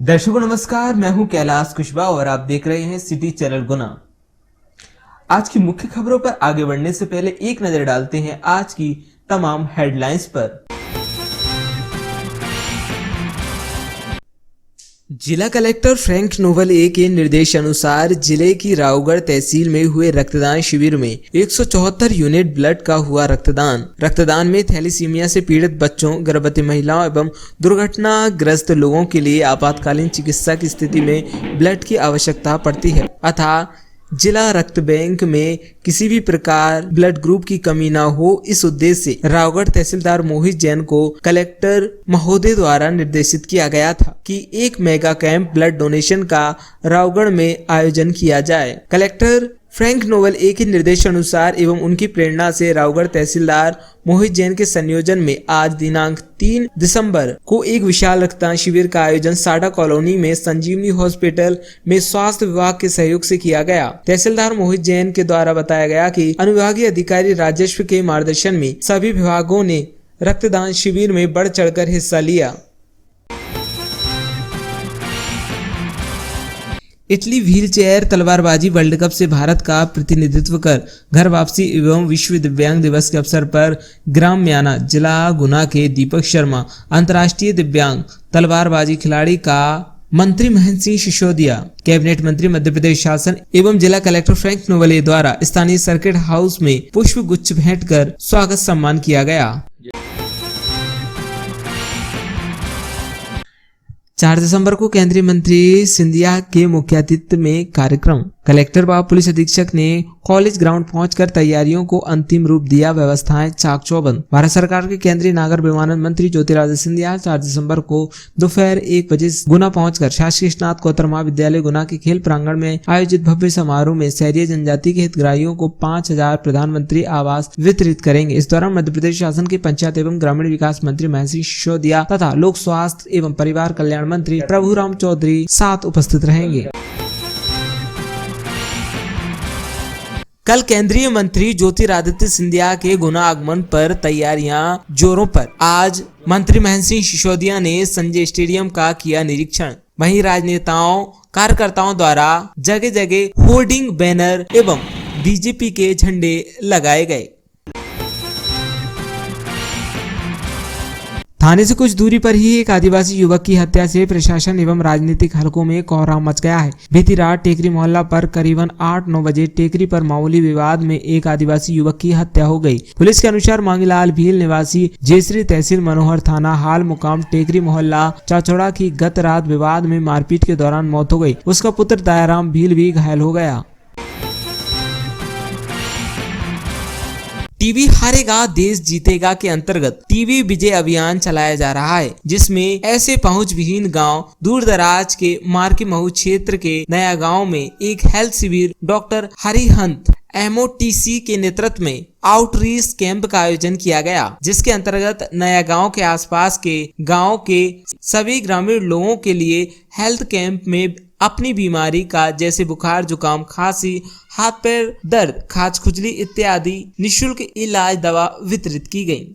दर्शकों नमस्कार, मैं हूं कैलाश कुशवाहा और आप देख रहे हैं सिटी चैनल गुना। आज की मुख्य खबरों पर आगे बढ़ने से पहले एक नजर डालते हैं आज की तमाम हेडलाइंस पर। जिला कलेक्टर फ्रैंक नोवल के निर्देशानुसार जिले की रावगढ़ तहसील में हुए रक्तदान शिविर में 174 यूनिट ब्लड का हुआ रक्तदान में थैलीसीमिया से पीड़ित बच्चों, गर्भवती महिलाओं एवं दुर्घटनाग्रस्त लोगों के लिए आपातकालीन चिकित्सा की स्थिति में ब्लड की आवश्यकता पड़ती है। अतः जिला रक्त बैंक में किसी भी प्रकार ब्लड ग्रुप की कमी न हो, इस उद्देश्य से रावगढ़ तहसीलदार मोहित जैन को कलेक्टर महोदय द्वारा निर्देशित किया गया था कि एक मेगा कैंप ब्लड डोनेशन का रावगढ़ में आयोजन किया जाए। कलेक्टर फ्रैंक नोवल के निर्देशानुसार एवं उनकी प्रेरणा से रावगढ़ तहसीलदार मोहित जैन के संयोजन में आज दिनांक 3 दिसंबर को एक विशाल रक्तदान शिविर का आयोजन साडा कॉलोनी में संजीवनी हॉस्पिटल में स्वास्थ्य विभाग के सहयोग से किया गया। तहसीलदार मोहित जैन के द्वारा बताया गया कि अनुविभागीय अधिकारी राजस्व के मार्गदर्शन में सभी विभागों ने रक्तदान शिविर में बढ़ चढ़कर हिस्सा लिया। इटली व्हील चेयर तलवारबाजी वर्ल्ड कप से भारत का प्रतिनिधित्व कर घर वापसी एवं विश्व दिव्यांग दिवस के अवसर पर ग्राम म्याना जिला गुना के दीपक शर्मा अंतर्राष्ट्रीय दिव्यांग तलवारबाजी खिलाड़ी का मंत्री महेंद्र सिंह सिसोदिया, कैबिनेट मंत्री मध्य प्रदेश शासन एवं जिला कलेक्टर फ्रैंक नोवल द्वारा स्थानीय सर्किट हाउस में पुष्प गुच्छ भेंट कर स्वागत सम्मान किया गया। 4 दिसंबर को केंद्रीय मंत्री सिंधिया के मुख्य आतिथ्य में कार्यक्रम। कलेक्टर व पुलिस अधीक्षक ने कॉलेज ग्राउंड पहुंचकर तैयारियों को अंतिम रूप दिया, व्यवस्थाएं चाक चौबंद। भारत सरकार के केंद्रीय नागर विमानन मंत्री ज्योतिरादित्य सिंधिया 4 दिसंबर को दोपहर 1 बजे गुना पहुंचकर शासकीय स्नातक कोत्तर महाविद्यालय गुना के खेल प्रांगण में आयोजित भव्य समारोह में शहरी जनजाति के हितग्राहियों को 5000 प्रधानमंत्री आवास वितरित करेंगे। इस दौरान मध्य प्रदेश शासन के पंचायत एवं ग्रामीण विकास मंत्री महेंद्र सिंह सिसोदिया तथा लोक स्वास्थ्य एवं परिवार कल्याण मंत्री प्रभुराम चौधरी साथ उपस्थित रहेंगे। कल केंद्रीय मंत्री ज्योतिरादित्य सिंधिया के गुना आगमन पर तैयारियां जोरों पर। आज मंत्री महेंद्र सिंह सिसोदिया ने संजय स्टेडियम का किया निरीक्षण। वहीं राजनेताओं कार्यकर्ताओं द्वारा जगह जगह होर्डिंग, बैनर एवं बीजेपी के झंडे लगाए गए। थाने से कुछ दूरी पर ही एक आदिवासी युवक की हत्या से प्रशासन एवं राजनीतिक हलकों में कोहराम मच गया है। बीती रात टेकरी मोहल्ला पर करीबन 8-9 बजे टेकरी पर मामूली विवाद में एक आदिवासी युवक की हत्या हो गई। पुलिस के अनुसार मांगीलाल भील निवासी जयश्री तहसील मनोहर थाना हाल मुकाम टेकरी मोहल्ला चाचौड़ा की गत रात विवाद में मारपीट के दौरान मौत हो गई। उसका पुत्र दयाराम भील भी घायल हो गया। टीवी हारेगा देश जीतेगा के अंतर्गत टीवी विजय अभियान चलाया जा रहा है, जिसमें ऐसे पहुंच विहीन गांव दूर दराज के मार्के महू क्षेत्र के नया गांव में एक हेल्थ शिविर डॉक्टर हरिहंत MOTC के नेतृत्व में आउटरीच कैंप का आयोजन किया गया, जिसके अंतर्गत नया गांव के आसपास के गांव के सभी ग्रामीण लोगों के लिए हेल्थ कैंप में अपनी बीमारी का जैसे बुखार, जुकाम, खांसी, हाथ पैर दर्द, खाज खुजली इत्यादि निःशुल्क इलाज दवा वितरित की गई।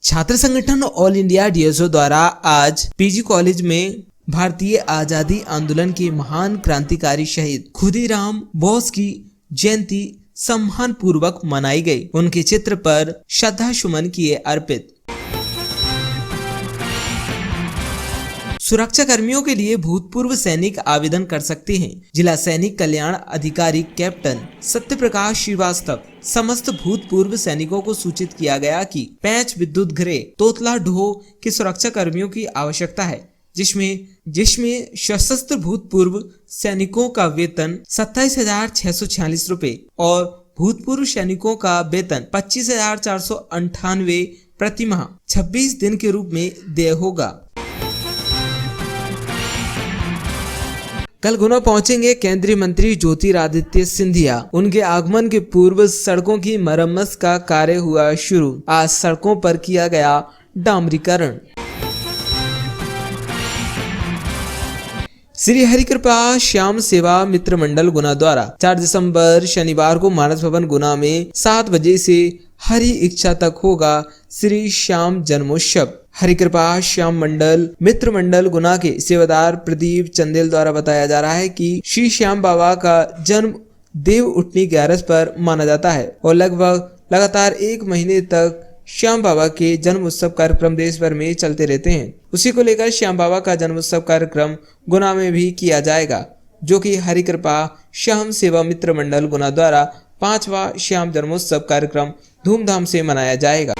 छात्र संगठन ऑल इंडिया DSO द्वारा आज PG कॉलेज में भारतीय आजादी आंदोलन के महान क्रांतिकारी शहीद खुदीराम बोस की जयंती सम्मान पूर्वक मनाई गई। उनके चित्र पर श्रद्धा सुमन किए अर्पित। सुरक्षा कर्मियों के लिए भूतपूर्व सैनिक आवेदन कर सकते हैं। जिला सैनिक कल्याण अधिकारी कैप्टन सत्य प्रकाश श्रीवास्तव समस्त भूतपूर्व सैनिकों को सूचित किया गया कि पैंच विद्युत गृह तोतला ढो के सुरक्षा कर्मियों की आवश्यकता है, जिसमें सशस्त्र भूतपूर्व सैनिकों का वेतन 27,646 रुपए और भूतपूर्व सैनिकों का वेतन 25,498 प्रति माह 26 दिन के रूप में देय होगा। कल गुना पहुंचेंगे केंद्रीय मंत्री ज्योतिरादित्य सिंधिया। उनके आगमन के पूर्व सड़कों की मरम्मत का कार्य हुआ शुरू। आज सड़कों पर किया गया डामरीकरण। श्री हरिकृपा श्याम सेवा मित्र मंडल गुना द्वारा 4 दिसंबर शनिवार को मानस भवन गुना में 7 बजे से हरि इच्छा तक होगा श्री श्याम जन्मोत्सव। हरिकृपा श्याम मंडल मित्र मंडल गुना के सेवादार प्रदीप चंदेल द्वारा बताया जा रहा है कि श्री श्याम बाबा का जन्म देव उठनी 11 पर माना जाता है और लगभग लगातार 1 महीने तक श्याम बाबा के जन्म उत्सव कार्यक्रम देश भर में चलते रहते हैं। उसी को लेकर श्याम बाबा का जन्म उत्सव कार्यक्रम गुना में भी किया जाएगा, जो कि हरिकृपा श्याम सेवा मित्र मंडल गुना द्वारा 5वां श्याम जन्मोत्सव कार्यक्रम धूमधाम से मनाया जाएगा।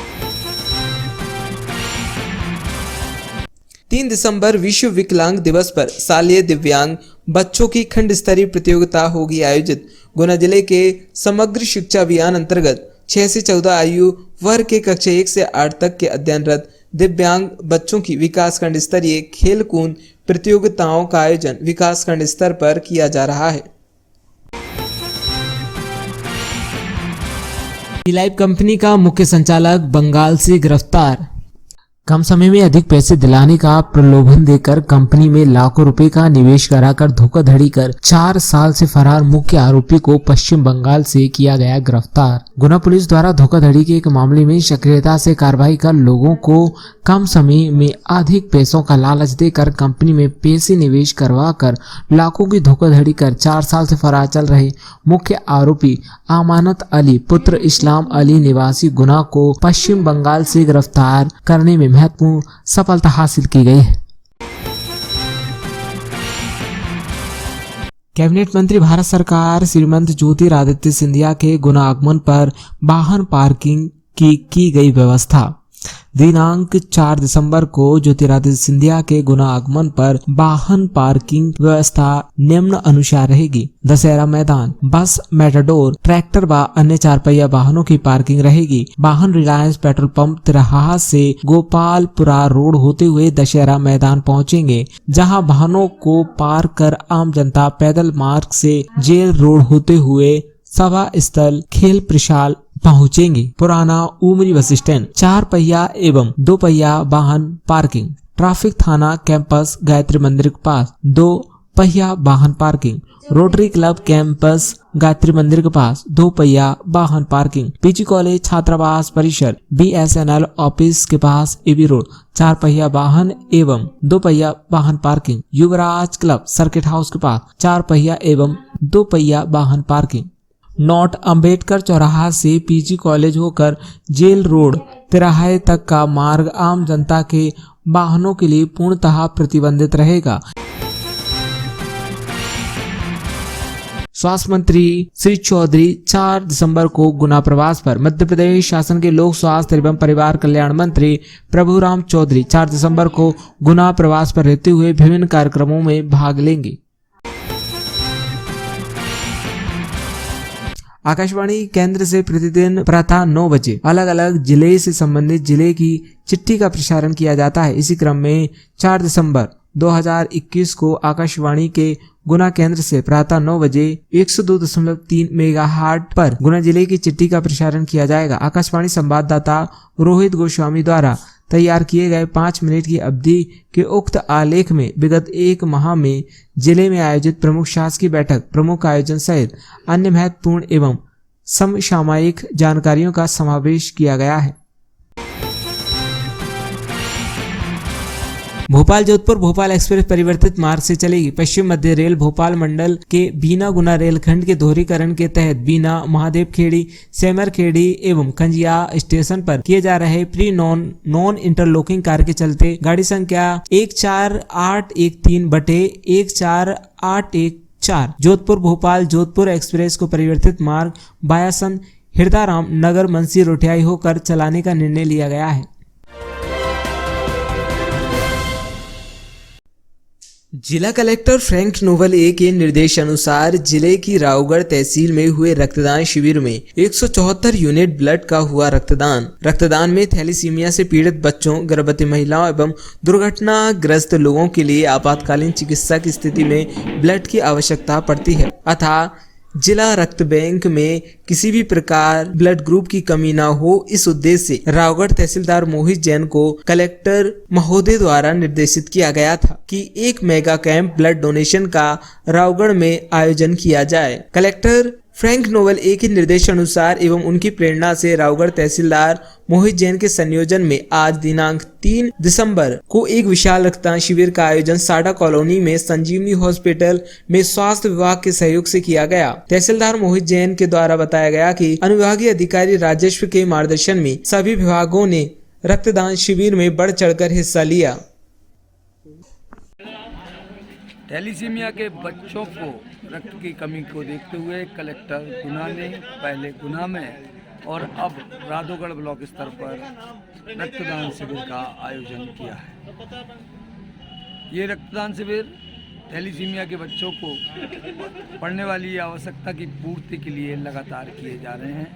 3 दिसंबर विश्व विकलांग दिवस पर शालेय दिव्यांग बच्चों की खंड स्तरीय प्रतियोगिता होगी आयोजित। गुना जिले के समग्र शिक्षा अभियान अंतर्गत 6 से 14 आयु वर्ग के कक्षा 1 से 8 तक के अध्ययनरत दिव्यांग बच्चों की विकासखंड स्तरीय खेल कूद प्रतियोगिताओं का आयोजन विकासखंड स्तर पर किया जा रहा है। लाइफ कंपनी का मुख्य संचालक बंगाल से गिरफ्तार। कम समय में अधिक पैसे दिलाने का प्रलोभन देकर कंपनी में लाखों रुपए का निवेश कराकर धोखाधड़ी कर 4 साल से फरार मुख्य आरोपी को पश्चिम बंगाल से किया गया गिरफ्तार। गुना पुलिस द्वारा धोखाधड़ी के एक मामले में सक्रियता से कार्रवाई कर लोगों को कम समय में अधिक पैसों का लालच देकर कंपनी में पैसे निवेश करवा कर लाखों की धोखाधड़ी कर 4 साल से फरार चल रहे मुख्य आरोपी अमानत अली पुत्र इस्लाम अली निवासी गुना को पश्चिम बंगाल से गिरफ्तार करने में महत्वपूर्ण सफलता हासिल की गई है। कैबिनेट मंत्री भारत सरकार श्रीमंत ज्योतिरादित्य सिंधिया के गुना आगमन पर वाहन पार्किंग की गई व्यवस्था। दिनांक 4 दिसंबर को ज्योतिरादित्य सिंधिया के गुना आगमन पर वाहन पार्किंग व्यवस्था निम्न अनुसार रहेगी। दशहरा मैदान, बस, मेटाडोर, ट्रैक्टर व अन्य 4 पहिया वाहनों की पार्किंग रहेगी। वाहन रिलायंस पेट्रोल पंप तिराहा से गोपालपुरा रोड होते हुए दशहरा मैदान पहुंचेंगे, जहां वाहनों को पार्क कर आम जनता पैदल मार्ग से जेल रोड होते हुए सभा स्थल खेल प्रशाल पहुंचेंगे। पुराना उमरी बस स्टैंड 4 पहिया एवं 2 पहिया वाहन पार्किंग। ट्रैफिक थाना कैंपस गायत्री मंदिर के पास 2 पहिया वाहन parking. Rotary club campus Gayatri मंदिर के पास 2 पहिया वाहन पार्किंग। पीजी कॉलेज छात्रावास परिसर BSNL ऑफिस के पास एबी रोड 4 पहिया वाहन एवं 2 पहिया वाहन पार्किंग। युवराज क्लब सर्किट हाउस के पास 4 पहिया एवं 2 पहिया वाहन पार्किंग। नॉट अंबेडकर चौराहा से पीजी कॉलेज होकर जेल रोड तिराहे तक का मार्ग आम जनता के वाहनों के लिए पूर्णतः प्रतिबंधित रहेगा। स्वास्थ्य मंत्री श्री चौधरी 4 दिसंबर को गुना प्रवास पर। मध्य प्रदेश शासन के लोक स्वास्थ्य एवं परिवार कल्याण मंत्री प्रभुराम चौधरी 4 दिसंबर को गुना प्रवास पर रहते हुए विभिन्न कार्यक्रमों में भाग लेंगे। आकाशवाणी केंद्र से प्रतिदिन प्रातः 9 बजे अलग अलग जिले से संबंधित जिले की चिट्ठी का प्रसारण किया जाता है। इसी क्रम में 4 दिसंबर 2021 को आकाशवाणी के गुना केंद्र से प्रातः 9 बजे 102.3 मेगाहर्ट्ज पर गुना जिले की चिट्ठी का प्रसारण किया जाएगा। आकाशवाणी संवाददाता रोहित गोस्वामी द्वारा तैयार किए गए 5 मिनट की अवधि के उक्त आलेख में विगत 1 माह में जिले में आयोजित प्रमुख शासकीय बैठक, प्रमुख आयोजन सहित अन्य महत्वपूर्ण एवं समसामयिक जानकारियों का समावेश किया गया है। भोपाल जोधपुर भोपाल एक्सप्रेस परिवर्तित मार्ग से चलेगी। पश्चिम मध्य रेल भोपाल मंडल के बीना गुना रेलखंड के दोहरीकरण के तहत बीना, महादेव खेड़ी, सेमर खेड़ी एवं खंजिया स्टेशन पर किए जा रहे प्री नॉन इंटरलॉकिंग कार्य के चलते गाड़ी संख्या 14813/14814 जोधपुर भोपाल जोधपुर एक्सप्रेस को परिवर्तित मार्ग बायासन हृदयराम नगर मंसी रोटियाई होकर चलाने का निर्णय लिया गया है। जिला कलेक्टर फ्रैंक नोवल ए के निर्देशानुसार जिले की रावगढ़ तहसील में हुए रक्तदान शिविर में 174 यूनिट ब्लड का हुआ रक्तदान में थैलीसीमिया से पीड़ित बच्चों, गर्भवती महिलाओं एवं दुर्घटनाग्रस्त लोगों के लिए आपातकालीन चिकित्सा की स्थिति में ब्लड की आवश्यकता पड़ती है। अतः जिला रक्त बैंक में किसी भी प्रकार ब्लड ग्रुप की कमी न हो, इस उद्देश्य से रावगढ़ तहसीलदार मोहित जैन को कलेक्टर महोदय द्वारा निर्देशित किया गया था कि एक मेगा कैंप ब्लड डोनेशन का रावगढ़ में आयोजन किया जाए। कलेक्टर फ्रैंक नोवेल ए के निर्देशानुसार एवं उनकी प्रेरणा से रावगढ़ तहसीलदार मोहित जैन के संयोजन में आज दिनांक 3 दिसंबर को एक विशाल रक्तदान शिविर का आयोजन साडा कॉलोनी में संजीवनी हॉस्पिटल में स्वास्थ्य विभाग के सहयोग से किया गया। तहसीलदार मोहित जैन के द्वारा बताया गया कि अनुविभागीय अधिकारी राजेश्वर के मार्गदर्शन में सभी विभागों ने रक्तदान शिविर में बढ़ चढ़कर हिस्सा लिया। थैलीसीमिया के बच्चों को रक्त की कमी को देखते हुए कलेक्टर गुना ने पहले गुना में और अब राधोगढ़ ब्लॉक स्तर पर रक्तदान शिविर का आयोजन किया है। ये रक्तदान शिविर थैलीसीमिया के बच्चों को पड़ने वाली आवश्यकता की पूर्ति के लिए लगातार किए जा रहे हैं।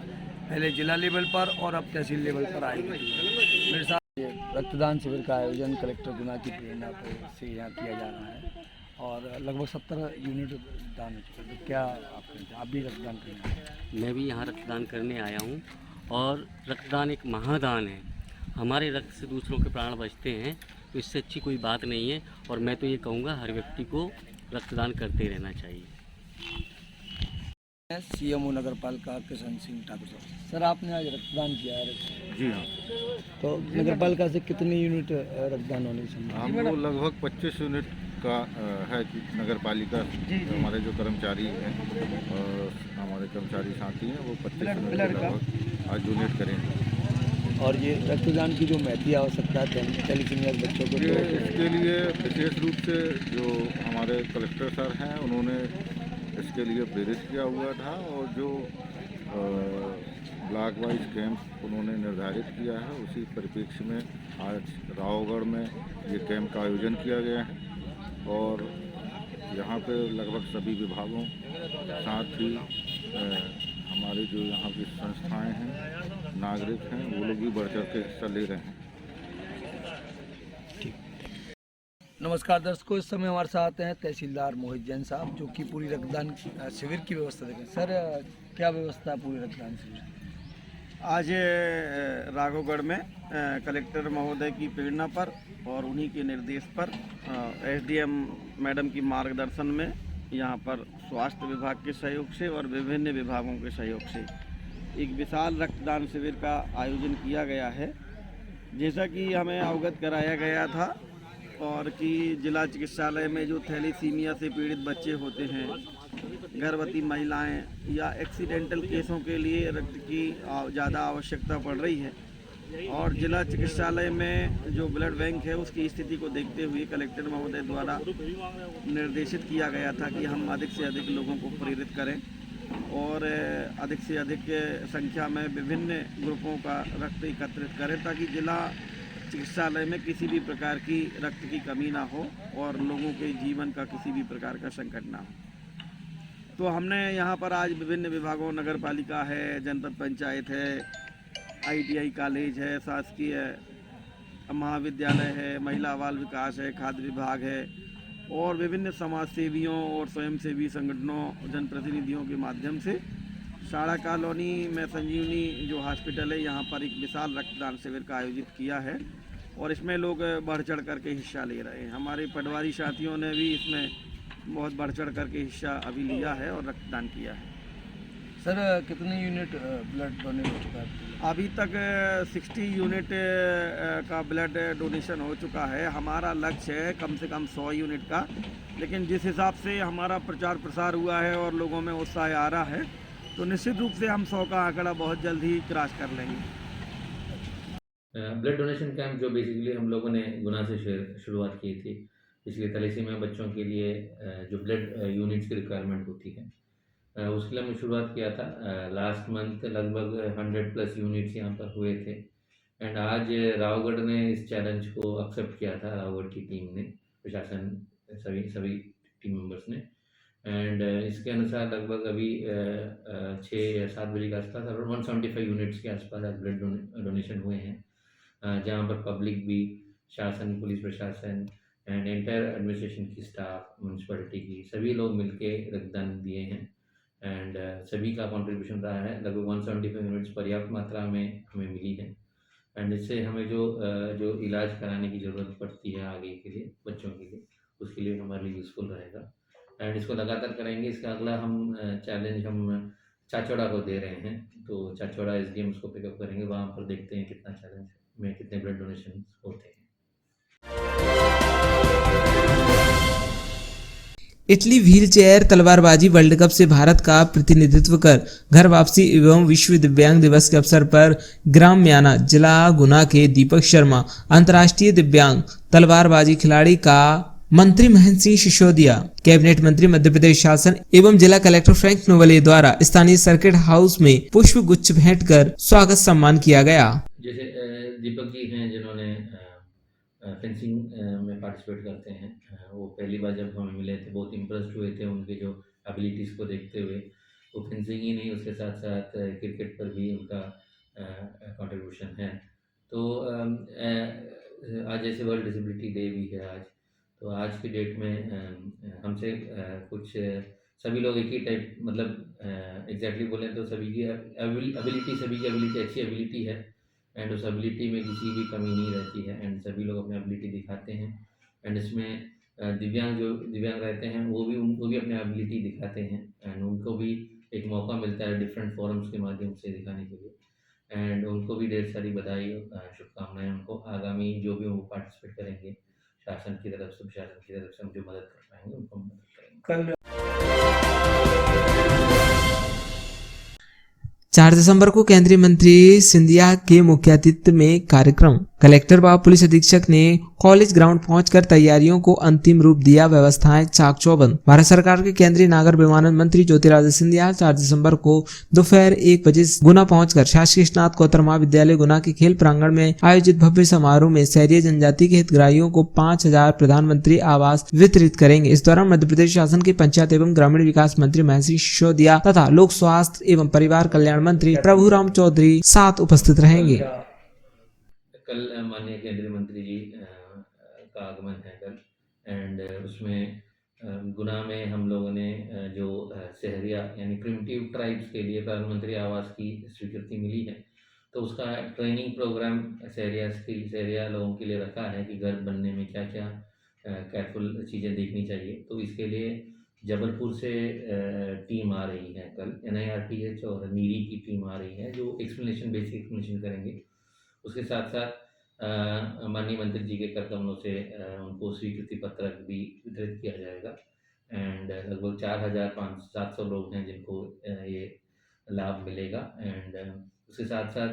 पहले जिला लेवल पर और अब तहसील लेवल पर आयोजित हुए। मेरे साथ ये रक्तदान शिविर का आयोजन कलेक्टर गुना की प्रेरणा से यहाँ किया जा रहा है और लगभग 70 यूनिट दान हो चुका है। तो क्या आप भी रक्तदान करने आए? मैं भी यहाँ रक्तदान करने आया हूँ और रक्तदान एक महादान है। हमारे रक्त से दूसरों के प्राण बचते हैं, तो इससे अच्छी कोई बात नहीं है और मैं तो ये कहूँगा हर व्यक्ति को रक्तदान करते रहना चाहिए। सीएमओ नगर पालिका किशन सिंह ठाकुर साहब, सर आपने आज रक्तदान किया है? जी हाँ, तो नगर पालिका से कितनी यूनिट रक्तदान होने की संभावना? हमको लगभग 25 यूनिट का है कि नगर पालिका हमारे जो कर्मचारी हैं और हमारे कर्मचारी साथी हैं वो 25 यूनिट लगभग आज डोनेट करेंगे। और ये रक्तदान की जो महती आवश्यकता है थैलीसीमिया के बच्चों को, ये इसके लिए विशेष रूप से जो हमारे कलेक्टर सर हैं उन्होंने इसके लिए प्रेरित किया हुआ था और जो ब्लॉक वाइज कैंप उन्होंने निर्धारित किया है उसी परिप्रेक्ष्य में आज रावगढ़ में ये कैंप का आयोजन किया गया है और यहाँ पे लगभग सभी विभागों साथ ही हमारे जो यहाँ की संस्थाएं हैं, नागरिक हैं, वो लोग भी बढ़ चढ़ के हिस्सा ले रहे हैं। नमस्कार दर्शकों, इस समय हमारे साथ हैं तहसीलदार मोहित जैन साहब जो कि पूरी रक्तदान शिविर की व्यवस्था देखें। सर क्या व्यवस्था है पूरी रक्तदान शिविर? आज राघवगढ़ में कलेक्टर महोदय की प्रेरणा पर और उन्हीं के निर्देश पर एसडीएम मैडम की मार्गदर्शन में यहाँ पर स्वास्थ्य विभाग के सहयोग से और विभिन्न विभागों के सहयोग से एक विशाल रक्तदान शिविर का आयोजन किया गया है। जैसा कि हमें अवगत कराया गया था और कि जिला चिकित्सालय में जो थैलीसीमिया से पीड़ित बच्चे होते हैं, गर्भवती महिलाएं या एक्सीडेंटल केसों के लिए रक्त की ज़्यादा आवश्यकता पड़ रही है और जिला चिकित्सालय में जो ब्लड बैंक है उसकी स्थिति को देखते हुए कलेक्टर महोदय द्वारा निर्देशित किया गया था कि हम अधिक से अधिक लोगों को प्रेरित करें और अधिक से अधिक संख्या में विभिन्न ग्रुपों का रक्त एकत्रित करें ताकि जिला चिकित्सालय में किसी भी प्रकार की रक्त की कमी ना हो और लोगों के जीवन का किसी भी प्रकार का संकट ना हो। तो हमने यहाँ पर आज विभिन्न विभागों, नगर पालिका है, जनपद पंचायत है, ITI कॉलेज है, शासकीय महाविद्यालय है, महिला बाल विकास है, खाद्य विभाग है और विभिन्न समाज सेवियों और स्वयंसेवी संगठनों, जनप्रतिनिधियों के माध्यम से साड़ा कॉलोनी में संजीवनी जो हॉस्पिटल है यहाँ पर एक विशाल रक्तदान शिविर का आयोजित किया है और इसमें लोग बढ़ चढ़ करके हिस्सा ले रहे हैं। हमारे पटवारी साथियों ने भी इसमें बहुत बढ़ चढ़ करके हिस्सा अभी लिया है और रक्तदान किया है। सर कितने यूनिट ब्लड डोनेट हो चुका है? अभी तक 60 यूनिट का ब्लड डोनेशन हो चुका है। हमारा लक्ष्य है कम से कम 100 यूनिट का, लेकिन जिस हिसाब से हमारा प्रचार प्रसार हुआ है और लोगों में उत्साह आ रहा है तो निश्चित रूप से हम 100 का आंकड़ा बहुत जल्द ही क्रॉस कर लेंगे। ब्लड डोनेशन कैंप जो बेसिकली हम लोगों ने गुना से शुरुआत की थी, इसलिए थैलेसीमिया बच्चों के लिए जो ब्लड यूनिट्स की रिक्वायरमेंट होती है उसके लिए हमने शुरुआत किया था। लास्ट मंथ लगभग 100+ यूनिट्स यहाँ पर हुए थे एंड आज रावगढ़ ने इस चैलेंज को एक्सेप्ट किया था। रावगढ़ की टीम ने, प्रशासन, सभी टीम मेंबर्स ने एंड इसके अनुसार लगभग अभी 6 या 7 बजे के आसपास 175 यूनिट्स के आसपास ब्लड डोनेशन हुए हैं, जहाँ पर पब्लिक भी, शासन, पुलिस प्रशासन एंड एंटायर एडमिनिस्ट्रेशन की स्टाफ, म्यूनसिपैलिटी की सभी लोग मिलके रक्तदान दिए हैं एंड सभी का कंट्रीब्यूशन रहा है। लगभग 175 यूनिट्स पर्याप्त मात्रा में हमें मिली है एंड इससे हमें जो इलाज कराने की ज़रूरत पड़ती है आगे के लिए बच्चों के लिए, उसके लिए हमारे लिए यूज़फुल रहेगा एंड इसको लगातार करेंगे। इसका अगला हम चैलेंज हम चाचौड़ा को दे रहे हैं। तो चाचौड़ा एसडीएम उसको पिकअप करेंगे, वहाँ पर देखते हैं कितना चैलेंज में कितने ब्लड डोनेशन होते हैं। इटली व्हीलचेयर तलवारबाजी वर्ल्ड कप से भारत का प्रतिनिधित्व कर घर वापसी एवं विश्व दिव्यांग दिवस के अवसर पर ग्राम म्याना जिला गुना के दीपक शर्मा अंतर्राष्ट्रीय दिव्यांग तलवारबाजी खिलाड़ी का मंत्री महेंद्र सिंह सिसोदिया, कैबिनेट मंत्री मध्य प्रदेश शासन एवं जिला कलेक्टर फ्रैंक नोवले द्वारा स्थानीय सर्किट हाउस में पुष्प गुच्छ भेंट कर स्वागत सम्मान किया गया। जैसे दीपक जी हैं जिन्होंने फेंसिंग में पार्टिसिपेट करते हैं, वो पहली बार जब हमें मिले थे बहुत इम्प्रेस्ड हुए थे उनके जो एबिलिटीज़ को देखते हुए। वो फेंसिंग ही नहीं, उसके साथ साथ क्रिकेट पर भी उनका कंट्रीब्यूशन है। तो आज जैसे वर्ल्ड डिसेबिलिटी डे भी है आज, तो आज की डेट में हमसे कुछ सभी लोग एक ही टाइप, मतलब एग्जैक्टली बोलें तो सभी की एबिलिटी अच्छी एबिलिटी है एंड उस एबिलिटी में किसी भी कमी नहीं रहती है एंड सभी लोग अपनी एबिलिटी दिखाते हैं। एंड इसमें दिव्यांग रहते हैं वो भी अपनी एबिलिटी दिखाते हैं एंड उनको भी एक मौका मिलता है डिफरेंट फोरम्स के माध्यम से दिखाने के लिए। एंड उनको भी ढेर सारी बधाई और शुभकामनाएं। उनको आगामी जो भी वो पार्टिसिपेट करेंगे शासन की तरफ से, प्रशासन की तरफ से हम जो मदद कर पाएंगे उनको मदद करेंगे। 4 दिसंबर को केंद्रीय मंत्री सिंधिया के मुख्य आतिथ्य में कार्यक्रम। कलेक्टर व पुलिस अधीक्षक ने कॉलेज ग्राउंड पहुंचकर तैयारियों को अंतिम रूप दिया, व्यवस्थाएं चाक चौबंद। भारत सरकार के केंद्रीय नागर विमानन मंत्री ज्योतिरादित्य सिंधिया 4 दिसंबर को दोपहर 1 बजे गुना पहुंचकर शासकीय स्नातक कोत्तर महाविद्यालय गुना के खेल प्रांगण में आयोजित भव्य समारोह में शहरी जनजाति के हितग्राहियों को 5000 प्रधानमंत्री आवास वितरित करेंगे। इस दौरान मध्य प्रदेश शासन के पंचायत एवं ग्रामीण विकास मंत्री महेंद्र सिंह सिसोदिया तथा लोक स्वास्थ्य एवं परिवार कल्याण मंत्री प्रभुराम चौधरी साथ उपस्थित रहेंगे। कल माननीय केंद्रीय मंत्री जी का आगमन है कल, एंड उसमें गुना में हम लोगों ने जो शहरिया यानी प्रिमिटिव ट्राइब्स के लिए प्रधानमंत्री आवास की स्वीकृति मिली है, तो उसका ट्रेनिंग प्रोग्राम शहरिया लोगों के लिए रखा है कि घर बनने में क्या क्या केयरफुल चीज़ें देखनी चाहिए। तो इसके लिए जबलपुर से टीम आ रही है कल, NIRTH और नीरी की टीम आ रही है जो बेसिक एक्सप्लेनेशन करेंगे। उसके साथ साथ माननीय मंत्री जी के कर कमलों से उनको स्वीकृति पत्रक भी वितरित किया जाएगा एंड लगभग 4700 लोग हैं जिनको ये लाभ मिलेगा। एंड उसके साथ साथ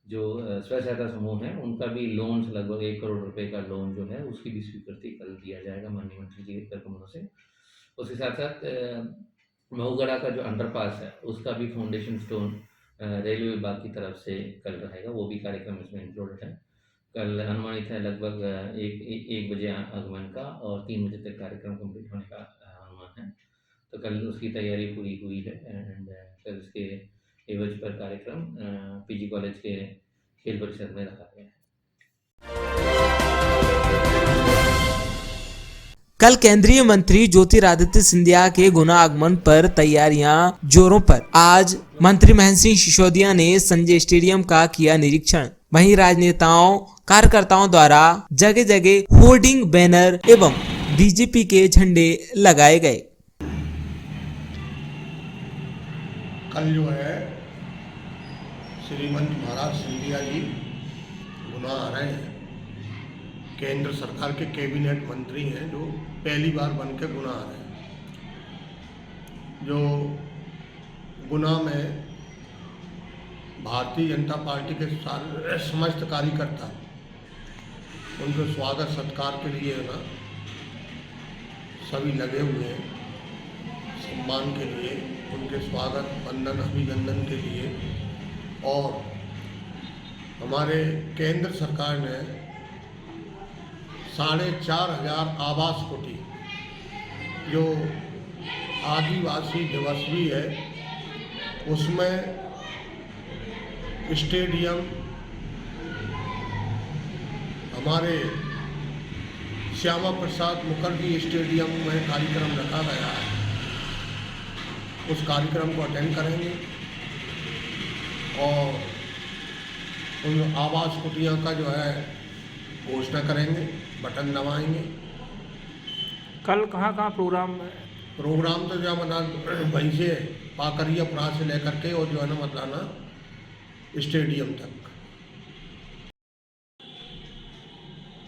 जो स्वयं सहायता समूह हैं उनका भी लोन्स लगभग 1 करोड़ रुपए का लोन जो है उसकी भी स्वीकृति कल दिया जाएगा माननीय मंत्री जी के कर कमलों से। उसके साथ साथ महुगढ़ा का जो अंडरपास है उसका भी फाउंडेशन स्टोन रेलवे विभाग की तरफ से कल रहेगा, वो भी कार्यक्रम इसमें इंक्लूडेड है। कल अनुमानित है लगभग 1 बजे आगमन का और 3 बजे तक कार्यक्रम कंप्लीट होने का अनुमान है। तो कल उसकी तैयारी पूरी हुई है एंड कल इसके एवज पर कार्यक्रम PG कॉलेज के खेल परिसर में रखा गया है। कल केंद्रीय मंत्री ज्योतिरादित्य सिंधिया के गुना आगमन पर तैयारियां जोरों पर। आज मंत्री महेंद्र सिंह सिसोदिया ने संजय स्टेडियम का किया निरीक्षण। वहीं राजनेताओं कार्यकर्ताओं द्वारा जगह जगह होर्डिंग, बैनर एवं बीजेपी के झंडे लगाए गए। कल जो है श्रीमंत महाराज सिंधिया जी गुना आ रहे हैं। केंद्र सरकार के कैबिनेट मंत्री हैं जो पहली बार बन के गुना आ रहे हैं। जो गुना में भारतीय जनता पार्टी के सारे समस्त कार्यकर्ता उनके स्वागत सत्कार के लिए ना सभी लगे हुए हैं, सम्मान के लिए, उनके स्वागत वंदन अभिनंदन के लिए। और हमारे केंद्र सरकार ने 4500 आवास कोठी जो आदिवासी दिवस भी है उसमें स्टेडियम हमारे श्यामा प्रसाद मुखर्जी स्टेडियम में कार्यक्रम रखा गया है। उस कार्यक्रम को अटेंड करेंगे और उन आवास कुटिया का जो है घोषणा करेंगे, बटन दबाएंगे। कल कहाँ प्रोग्राम है? प्रोग्राम तो जहाँ मना वहीं से पाकरियापुरा से लेकर के और जो है ना मतलाना स्टेडियम तक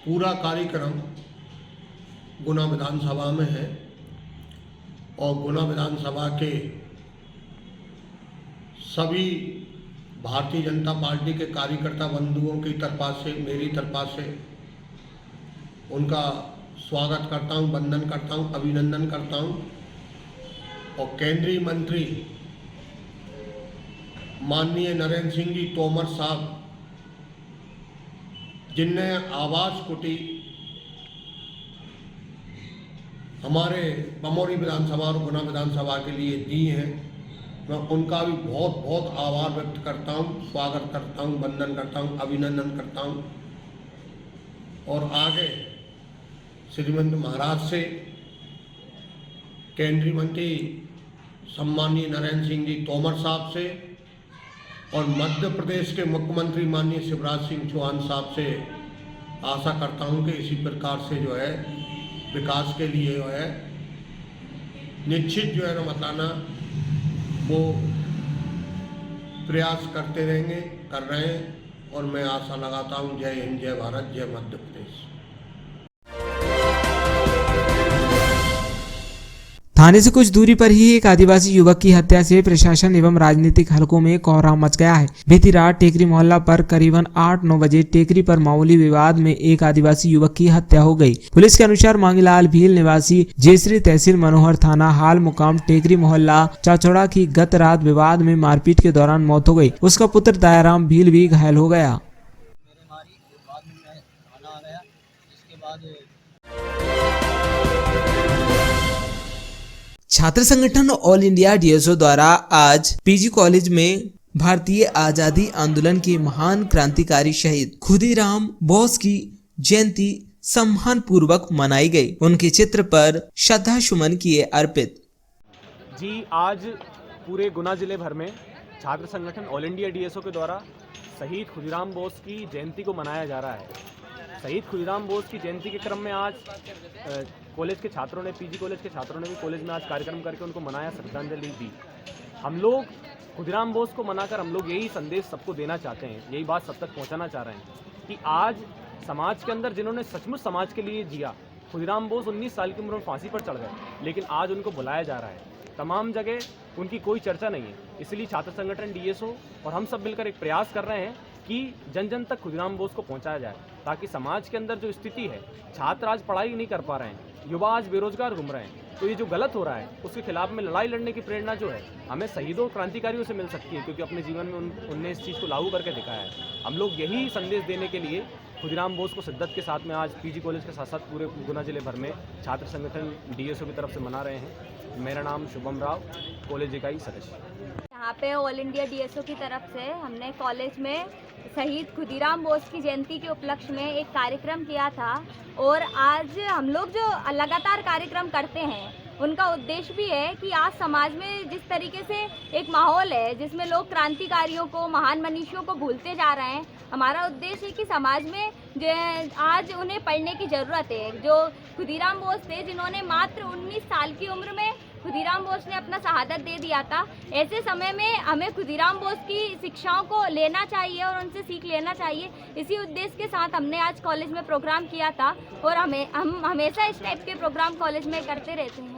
पूरा कार्यक्रम गुना विधानसभा में है। और गुना विधानसभा के सभी भारतीय जनता पार्टी के कार्यकर्ता बंधुओं की तरफा से, मेरी तरफा से उनका स्वागत करता हूं, वंदन करता हूं, अभिनंदन करता हूं। और केंद्रीय मंत्री माननीय नरेंद्र सिंह जी तोमर साहब, जिनने आवास कुटी हमारे बमोरी विधानसभा और गुना विधानसभा के लिए दी हैं, मैं उनका भी बहुत बहुत आभार व्यक्त करता हूं, स्वागत करता हूं, वंदन करता हूं, अभिनंदन करता हूं। और आगे श्रीमंत महाराज से केंद्रीय मंत्री सम्माननीय नरेंद्र सिंह जी तोमर साहब से और मध्य प्रदेश के मुख्यमंत्री माननीय शिवराज सिंह चौहान साहब से आशा करता हूं कि इसी प्रकार से जो है विकास के लिए जो है निश्चित जो है ना मतलाना वो प्रयास करते रहेंगे, कर रहे हैं। और मैं आशा लगाता हूं, जय हिंद, जय भारत, जय मध्य प्रदेश। थाने से कुछ दूरी पर ही एक आदिवासी युवक की हत्या से प्रशासन एवं राजनीतिक हलकों में कोहराम मच गया है। बीती रात टेकरी मोहल्ला पर करीबन 8-9 बजे टेकरी पर मामूली विवाद में एक आदिवासी युवक की हत्या हो गई। पुलिस के अनुसार मांगीलाल भील निवासी जेसरी तहसील मनोहर थाना हाल मुकाम टेकरी मोहल्ला चाचौड़ा की गत रात विवाद में मारपीट के दौरान मौत हो गई। उसका पुत्र दयाराम भील भी घायल हो गया। छात्र संगठन ऑल इंडिया डीएसओ द्वारा आज पीजी कॉलेज में भारतीय आजादी आंदोलन के महान क्रांतिकारी शहीद खुदीराम बोस की जयंती सम्मान पूर्वक मनाई गई। उनके चित्र पर श्रद्धा सुमन किए अर्पित। जी, आज पूरे गुना जिले भर में छात्र संगठन ऑल इंडिया डीएसओ के द्वारा शहीद खुदीराम बोस की जयंती को मनाया जा रहा है। शहीद खुदीराम बोस की जयंती के क्रम में आज कॉलेज के छात्रों ने, पीजी कॉलेज के छात्रों ने भी कॉलेज में आज कार्यक्रम करके उनको मनाया, श्रद्धांजलि दी। हम लोग खुदीराम बोस को मनाकर हम लोग यही संदेश सबको देना चाहते हैं, यही बात सब तक पहुंचाना चाह रहे हैं कि आज समाज के अंदर जिन्होंने सचमुच समाज के लिए जिया, खुदीराम बोस 19 साल की उम्र में फांसी पर चढ़ गए, लेकिन आज उनको बुलाया जा रहा है। तमाम जगह उनकी कोई चर्चा नहीं है। इसलिए छात्र संगठन डीएसओ और हम सब मिलकर एक प्रयास कर रहे हैं कि जन जन तक खुदीराम बोस को पहुंचाया जाए, ताकि समाज के अंदर जो स्थिति है, छात्र आज पढ़ाई नहीं कर पा रहे हैं, युवा आज बेरोजगार घूम रहे हैं, तो ये जो गलत हो रहा है उसके खिलाफ में लड़ाई लड़ने की प्रेरणा जो है हमें शहीदों क्रांतिकारियों से मिल सकती है, क्योंकि अपने जीवन में उनने इस चीज़ को लागू करके दिखाया है। हम लोग यही संदेश देने के लिए खुदीराम बोस को शिद्दत के साथ में आज पीजी कॉलेज के साथ साथ पूरे गुना जिले भर में छात्र संगठन डीएसओ की तरफ से मना रहे हैं। मेरा नाम शुभम राव, कॉलेज इकाई सदस्य। यहाँ पे ऑल इंडिया डीएसओ की तरफ से हमने कॉलेज में शहीद खुदीराम बोस की जयंती के उपलक्ष्य में एक कार्यक्रम किया था। और आज हम लोग जो लगातार कार्यक्रम करते हैं उनका उद्देश्य भी है कि आज समाज में जिस तरीके से एक माहौल है जिसमें लोग क्रांतिकारियों को, महान मनीषियों को भूलते जा रहे हैं, हमारा उद्देश्य है कि समाज में जो आज उन्हें पढ़ने की ज़रूरत है। जो खुदीराम बोस थे, जिन्होंने मात्र 19 साल की उम्र में खुदीराम बोस ने अपना शहादत दे दिया था, ऐसे समय में हमें खुदीराम बोस की शिक्षाओं को लेना चाहिए और उनसे सीख लेना चाहिए। इसी उद्देश्य के साथ हमने आज कॉलेज में प्रोग्राम किया था और हम हमेशा इस टाइप के प्रोग्राम कॉलेज में करते रहते हैं।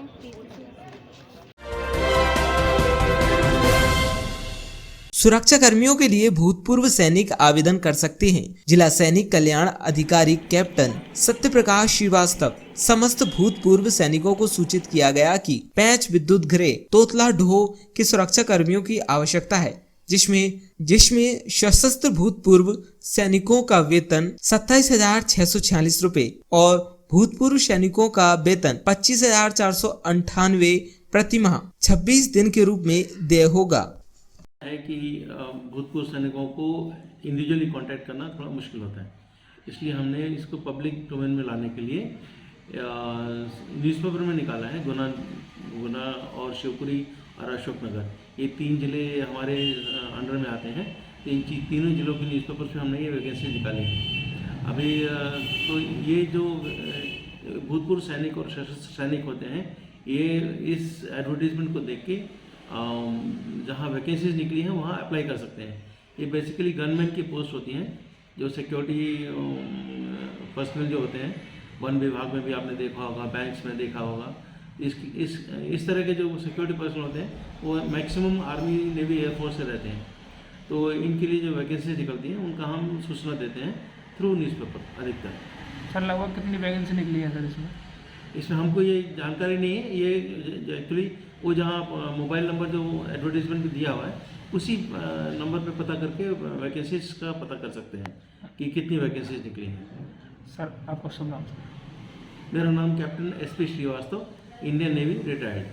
सुरक्षा कर्मियों के लिए भूतपूर्व सैनिक आवेदन कर सकते हैं। जिला सैनिक कल्याण अधिकारी कैप्टन सत्य प्रकाश श्रीवास्तव समस्त भूतपूर्व सैनिकों को सूचित किया गया कि पैंच विद्युत गृह तोतला ढोह के सुरक्षा कर्मियों की आवश्यकता है, जिसमें सशस्त्र भूतपूर्व सैनिकों का वेतन 27,646 रुपए और भूतपूर्व सैनिकों का वेतन 25,498 प्रति माह 26 दिन के रूप में देय होगा। है कि भूतपूर्व सैनिकों को इंडिविजुअली कांटेक्ट करना थोड़ा मुश्किल होता है, इसलिए हमने इसको पब्लिक डोमेन में लाने के लिए न्यूज़पेपर में निकाला है। गुना और शिवपुरी और अशोकनगर, ये 3 जिले हमारे अंडर में आते हैं। तो इन तीनों जिलों के न्यूज़पेपर से हमने ये वैकेंसी निकाली है अभी। तो ये जो भूतपूर्व सैनिक और सशस्त्र सैनिक होते हैं, ये इस एडवर्टीजमेंट को देख के जहाँ वैकेंसीज निकली हैं वहाँ अप्लाई कर सकते हैं। ये बेसिकली गवर्नमेंट की पोस्ट होती हैं जो सिक्योरिटी पर्सनल जो होते हैं, वन विभाग में भी आपने देखा होगा, बैंक्स में देखा होगा। इस तरह के जो सिक्योरिटी पर्सनल होते हैं वो मैक्सिमम आर्मी, नेवी, एयरफोर्स से रहते हैं। तो इनके लिए जो वैकेंसीज निकलती हैं उनका हम सूचना देते हैं थ्रू न्यूज़पेपर अधिकतर। सर लगभग कितनी वैकेंसी निकली है सर इसमें? इसमें हमको ये जानकारी नहीं है। ये एक्चुअली वो जहाँ मोबाइल नंबर जो एडवर्टीजमेंट में दिया हुआ है उसी नंबर पे पता करके वैकेंसीज का पता कर सकते हैं कि कितनी वैकेंसीज निकली हैं। सर आपका शुभ नाम? मेरा नाम captain SP Srivastava, Indian Navy, retired.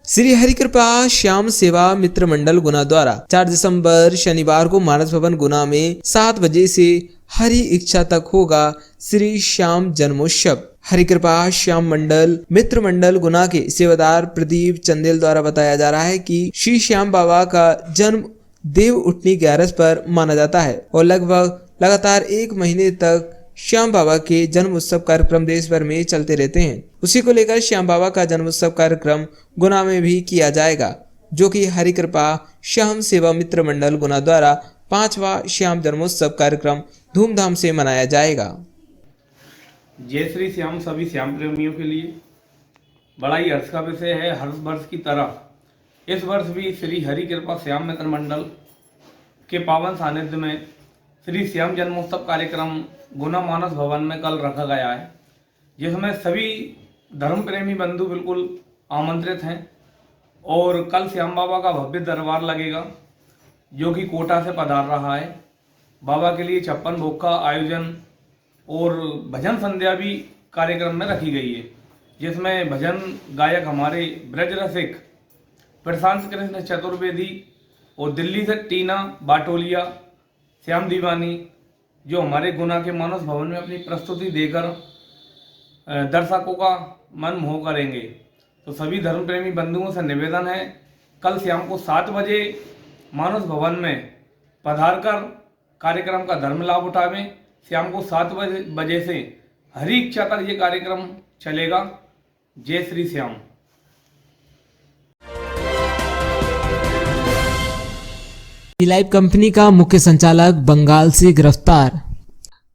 Shri Harikripa Shyam Seva Mitra मंडल गुना द्वारा 4 दिसंबर शनिवार को मानस भवन गुना में 7 बजे से हरि इच्छा तक होगा श्री श्याम जन्मोत्सव। हरिकृपा श्याम मंडल मित्र मंडल गुना के सेवादार प्रदीप चंदेल द्वारा बताया जा रहा है कि श्री श्याम बाबा का जन्म देव उठनी 11 पर माना जाता है और लगभग लगातार 1 महीने तक श्याम बाबा के जन्म उत्सव कार्यक्रम देश भर में चलते रहते हैं। उसी को लेकर श्याम बाबा का जन्म उत्सव कार्यक्रम गुना में भी किया जाएगा, जो कि हरिकृपा श्याम सेवा मित्र मंडल गुना द्वारा 5वां श्याम जन्मोत्सव कार्यक्रम धूमधाम से मनाया जाएगा। जय श्री श्याम सभी श्याम प्रेमियों के लिए बड़ा ही हर्ष का विषय है। हर वर्ष की तरह इस वर्ष भी श्री हरिकृपा श्याम मित्र मंडल के पावन सानिध्य में श्री श्याम जन्मोत्सव कार्यक्रम गुना मानस भवन में कल रखा गया है, जिसमें सभी धर्म प्रेमी बंधु बिल्कुल आमंत्रित हैं। और कल श्याम बाबा का भव्य दरबार लगेगा जो कि कोटा से पधार रहा है। बाबा के लिए 56 भोग का आयोजन और भजन संध्या भी कार्यक्रम में रखी गई है, जिसमें भजन गायक हमारे ब्रज रसिक प्रशांत कृष्ण चतुर्वेदी और दिल्ली से टीना बाटोलिया श्याम दीवानी जो हमारे गुना के मानस भवन में अपनी प्रस्तुति देकर दर्शकों का मन मोह करेंगे। तो सभी धर्म प्रेमी बंधुओं से निवेदन है, कल शाम को 7 बजे मानस भवन में पधार कर कार्यक्रम का धर्म लाभ उठावें। शाम को 7 बजे से हरि इच्छा तक ये कार्यक्रम चलेगा। जय श्री श्याम। लाइफ कंपनी का मुख्य संचालक बंगाल से गिरफ्तार।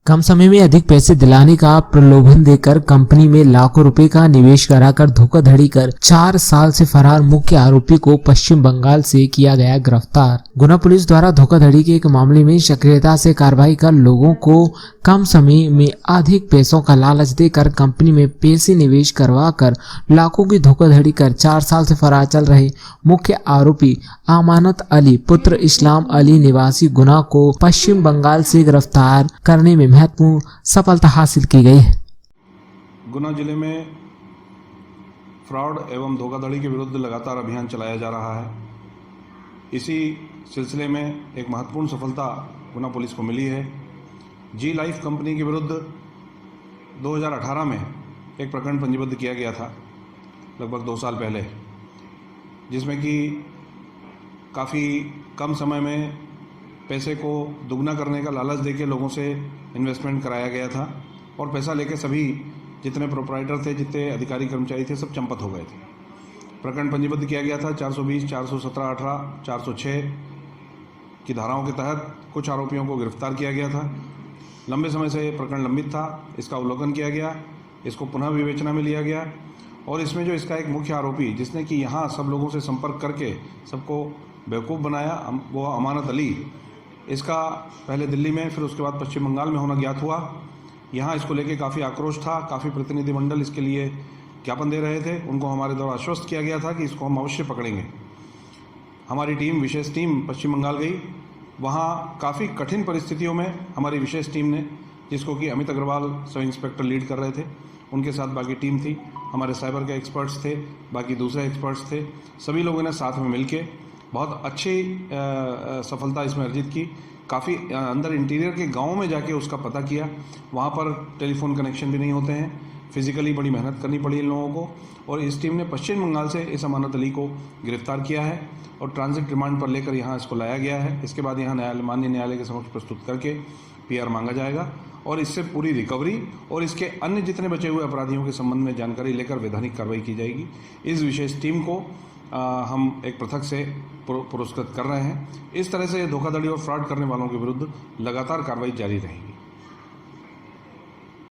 कम समय में अधिक पैसे दिलाने का प्रलोभन देकर कंपनी में लाखों रुपए का निवेश कराकर धोखाधड़ी कर 4 साल से फरार मुख्य आरोपी को पश्चिम बंगाल से किया गया गिरफ्तार। गुना पुलिस द्वारा धोखाधड़ी के एक मामले में सक्रियता से कार्रवाई कर लोगों को कम समय में अधिक पैसों का लालच देकर कंपनी में पैसे निवेश करवा कर लाखों की धोखाधड़ी कर 4 साल से फरार चल रहे मुख्य आरोपी अमानत अली पुत्र इस्लाम अली निवासी गुना को पश्चिम बंगाल से गिरफ्तार करने में महत्वपूर्ण सफलता हासिल की गई है। गुना जिले में फ्रॉड एवं धोखाधड़ी के विरुद्ध लगातार अभियान चलाया जा रहा है। इसी सिलसिले में एक महत्वपूर्ण सफलता गुना पुलिस को मिली है। जी लाइफ कंपनी के विरुद्ध 2018 में एक प्रकरण पंजीबद्ध किया गया था, लगभग 2 साल पहले, जिसमें कि काफ़ी कम समय में पैसे को दुगना करने का लालच देके लोगों से इन्वेस्टमेंट कराया गया था और पैसा लेके सभी जितने प्रोपराइटर थे, जितने अधिकारी कर्मचारी थे, सब चंपत हो गए थे। प्रकरण पंजीबद्ध किया गया था 420, 417, 18, 406 की धाराओं के तहत कुछ आरोपियों को गिरफ्तार किया गया था। लंबे समय से प्रकरण लंबित था, इसका अवलोकन किया गया, इसको पुनः विवेचना में लिया गया और इसमें जो इसका एक मुख्य आरोपी जिसने कि यहाँ सब लोगों से संपर्क करके सबको बेवकूफ़ बनाया, वो अमानत अली, इसका पहले दिल्ली में फिर उसके बाद पश्चिम बंगाल में होना ज्ञात हुआ। यहाँ इसको लेके काफ़ी आक्रोश था, काफ़ी प्रतिनिधिमंडल इसके लिए ज्ञापन दे रहे थे। उनको हमारे द्वारा आश्वस्त किया गया था कि इसको हम अवश्य पकड़ेंगे। हमारी टीम, विशेष टीम पश्चिम बंगाल गई। वहाँ काफ़ी कठिन परिस्थितियों में हमारी विशेष टीम ने, जिसको कि Amit Agarwal sub inspector lead कर रहे थे, उनके साथ बाकी टीम थी, हमारे साइबर के एक्सपर्ट्स थे, बाकी दूसरे एक्सपर्ट्स थे, सभी लोगों ने साथ में मिलके बहुत अच्छी सफलता इसमें अर्जित की। काफ़ी अंदर इंटीरियर के गाँव में जाके उसका पता किया। वहाँ पर टेलीफोन कनेक्शन भी नहीं होते हैं, फिजिकली बड़ी मेहनत करनी पड़ी इन लोगों को, और इस टीम ने पश्चिम बंगाल से इस अमानत अली को गिरफ्तार किया है और ट्रांजिट रिमांड पर लेकर यहाँ इसको लाया गया है। इसके बाद यहाँ माननीय न्यायालय के समक्ष प्रस्तुत करके PR मांगा जाएगा और इससे पूरी रिकवरी और इसके अन्य जितने बचे हुए अपराधियों के संबंध में जानकारी लेकर वैधानिक कार्रवाई की जाएगी। इस विशेष टीम को हम एक पृथक से पुरस्कृत कर रहे हैं। इस तरह से धोखाधड़ी और फ्रॉड करने वालों के विरुद्ध लगातार कार्रवाई जारी रहेगी।